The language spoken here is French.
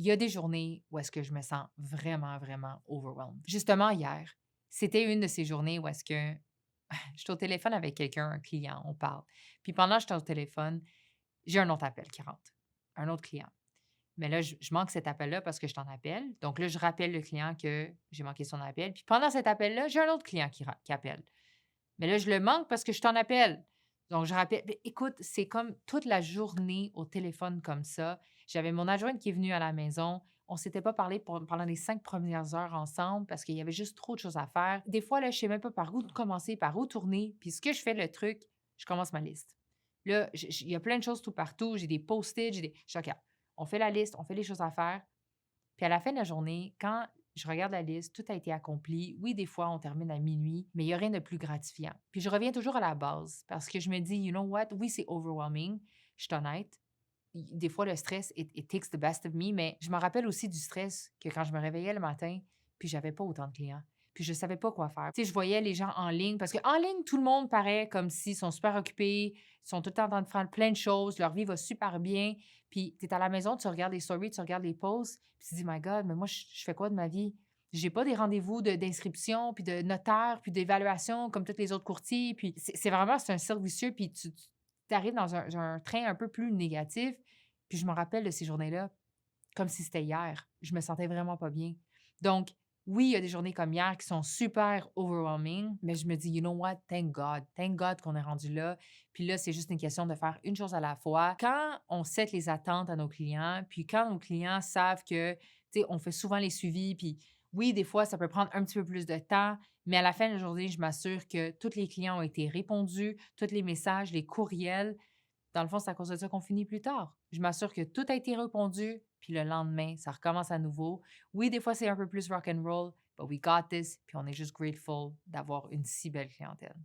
il y a des journées où est-ce que je me sens vraiment, vraiment overwhelmed. Justement, hier, c'était une de ces journées où est-ce que j'étais au téléphone avec quelqu'un, un client, on parle. Puis pendant que j'étais au téléphone, j'ai un autre appel qui rentre, un autre client. Mais là, je manque cet appel-là parce que je t'en appelle. Donc là, je rappelle le client que j'ai manqué son appel. Puis pendant cet appel-là, j'ai un autre client qui appelle. Mais là, je le manque parce que je t'en appelle. Donc, je rappelle. Mais écoute, c'est comme toute la journée au téléphone comme ça. J'avais mon adjointe qui est venue à la maison. On ne s'était pas parlé pendant les 5 premières heures ensemble parce qu'il y avait juste trop de choses à faire. Des fois, là, je ne sais même pas par où commencer, par où tourner. Puis ce que je fais, le truc, je commence ma liste. Là, il y a plein de choses tout partout. J'ai des post-it, j'ai des. Je regarde. On fait la liste, on fait les choses à faire. Puis à la fin de la journée, quand je regarde la liste, tout a été accompli. Oui, des fois, on termine à minuit, mais il n'y a rien de plus gratifiant. Puis je reviens toujours à la base parce que je me dis, you know what? Oui, c'est overwhelming. Je suis honnête. Des fois, le stress, it takes the best of me, mais je me rappelle aussi du stress que quand je me réveillais le matin, puis j'avais pas autant de clients. Puis je savais pas quoi faire. Tu sais, je voyais les gens en ligne parce qu'en ligne, tout le monde paraît comme s'ils sont super occupés, ils sont tout le temps en train de faire plein de choses, leur vie va super bien. Puis tu es à la maison, tu regardes les stories, tu regardes les posts, puis tu te dis, my God, mais moi, je fais quoi de ma vie? J'ai pas des rendez-vous d'inscription, puis de notaire, puis d'évaluation comme tous les autres courtiers. Puis c'est vraiment, c'est un cercle vicieux, puis tu arrives dans un train un peu plus négatif. Puis je me rappelle de ces journées-là comme si c'était hier. Je me sentais vraiment pas bien. Donc, oui, il y a des journées comme hier qui sont super overwhelming, mais je me dis, you know what? Thank God. Thank God qu'on est rendu là. Puis là, c'est juste une question de faire une chose à la fois. Quand on set les attentes à nos clients, puis quand nos clients savent que, tu sais, on fait souvent les suivis, puis oui, des fois, ça peut prendre un petit peu plus de temps, mais à la fin de la journée, je m'assure que tous les clients ont été répondus, tous les messages, les courriels. Dans le fond, c'est à cause de ça qu'on finit plus tard. Je m'assure que tout a été répondu, puis le lendemain, ça recommence à nouveau. Oui, des fois, c'est un peu plus rock and roll, but we got this, puis on est juste grateful d'avoir une si belle clientèle.